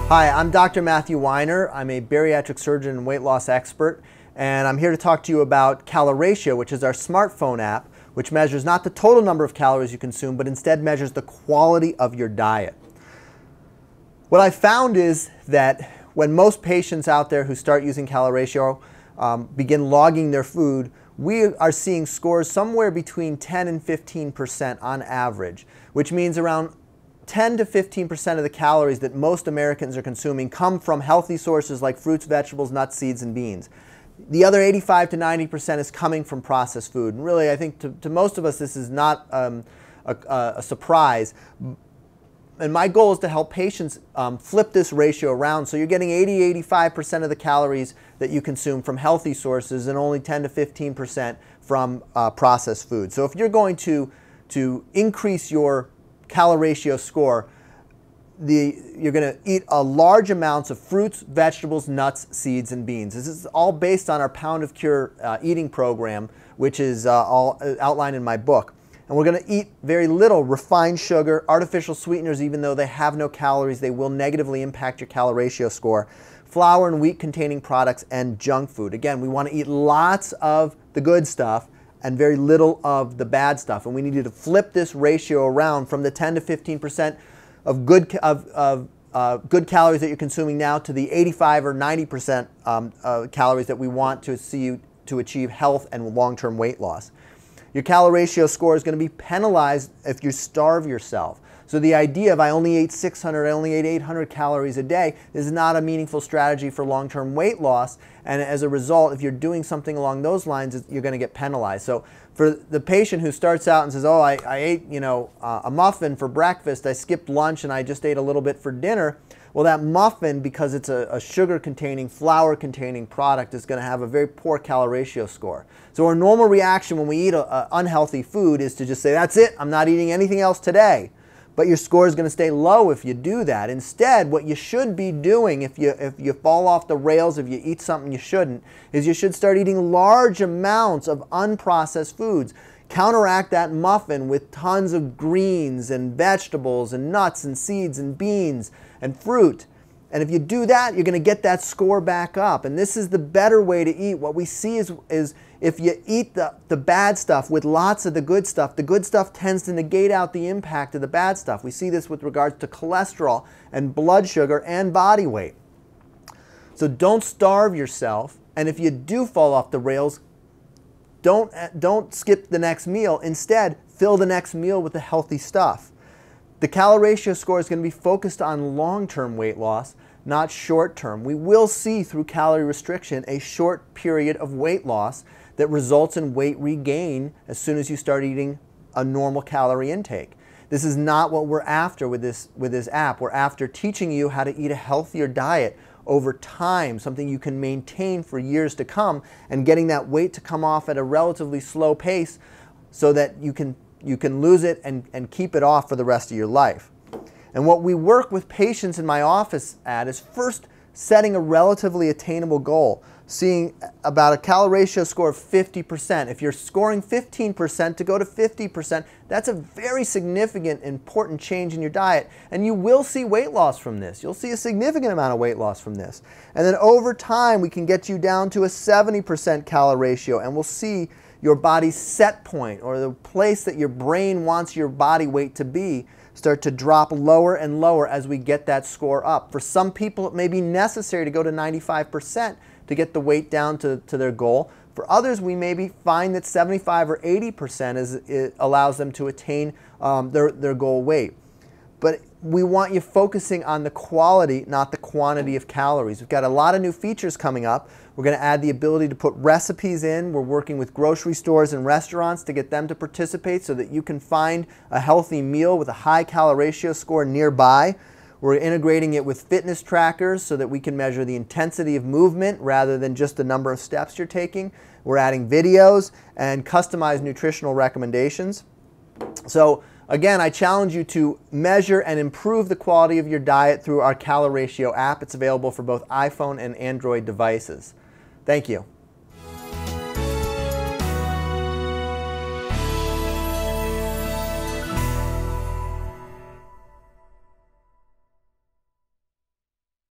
Hi, I'm Dr. Matthew Weiner. I'm a bariatric surgeon and weight loss expert, and I'm here to talk to you about Caloratio, which is our smartphone app, which measures not the total number of calories you consume, but instead measures the quality of your diet. What I found is that when most patients out there who start using Caloratio begin logging their food, we are seeing scores somewhere between 10 and 15% on average, which means around 10 to 15% of the calories that most Americans are consuming come from healthy sources like fruits, vegetables, nuts, seeds, and beans. The other 85 to 90% is coming from processed food. And really, I think to most of us this is not a surprise. And my goal is to help patients flip this ratio around so you're getting 80–85% of the calories that you consume from healthy sources and only 10 to 15% from processed food. So if you're going to increase your Caloratio score, you're going to eat a large amounts of fruits, vegetables, nuts, seeds, and beans. This is all based on our Pound of Cure eating program, which is all outlined in my book. And we're going to eat very little refined sugar, artificial sweeteners, even though they have no calories, they will negatively impact your Caloratio score. Flour and wheat containing products and junk food. Again, we want to eat lots of the good stuff and very little of the bad stuff. And we need to flip this ratio around from the 10 to 15% of good calories that you're consuming now to the 85 or 90% calories that we want to see you to achieve health and long-term weight loss. Your Caloratio score is going to be penalized if you starve yourself. So the idea of I only ate 600, I only ate 800 calories a day is not a meaningful strategy for long-term weight loss. And as a result, if you're doing something along those lines, you're going to get penalized. So for the patient who starts out and says, oh, I ate a muffin for breakfast, I skipped lunch, and I just ate a little bit for dinner. Well, that muffin, because it's a sugar-containing, flour-containing product, is going to have a very poor Caloratio score. So our normal reaction when we eat unhealthy food is to just say, that's it, I'm not eating anything else today. But your score is going to stay low if you do that. Instead, what you should be doing if you fall off the rails, if you eat something you shouldn't, is you should start eating large amounts of unprocessed foods. Counteract that muffin with tons of greens and vegetables and nuts and seeds and beans and fruit. And if you do that, you're going to get that score back up. And this is the better way to eat. What we see is if you eat the bad stuff with lots of the good stuff tends to negate out the impact of the bad stuff. We see this with regards to cholesterol and blood sugar and body weight. So don't starve yourself. And if you do fall off the rails, don't skip the next meal. Instead, fill the next meal with the healthy stuff. The Caloratio score is going to be focused on long-term weight loss, not short-term. We will see through calorie restriction a short period of weight loss that results in weight regain as soon as you start eating a normal calorie intake. This is not what we're after with this app. We're after teaching you how to eat a healthier diet over time, something you can maintain for years to come, and getting that weight to come off at a relatively slow pace so that you can lose it and keep it off for the rest of your life. And what we work with patients in my office at is first setting a relatively attainable goal, seeing about a Caloratio score of 50%. If you're scoring 15%, to go to 50%, that's a very significant, important change in your diet. And you will see weight loss from this. You'll see a significant amount of weight loss from this. And then over time, we can get you down to a 70% Caloratio, and we'll see your body's set point, or the place that your brain wants your body weight to be, start to drop lower and lower as we get that score up. For some people, it may be necessary to go to 95% to get the weight down to their goal. For others, we maybe find that 75 or 80% allows them to attain their goal weight. But we want you focusing on the quality, not the quantity of calories. We've got a lot of new features coming up. We're going to add the ability to put recipes in. We're working with grocery stores and restaurants to get them to participate so that you can find a healthy meal with a high Caloratio score nearby. We're integrating it with fitness trackers so that we can measure the intensity of movement rather than just the number of steps you're taking. We're adding videos and customized nutritional recommendations. So again, I challenge you to measure and improve the quality of your diet through our Caloratio app. It's available for both iPhone and Android devices. Thank you.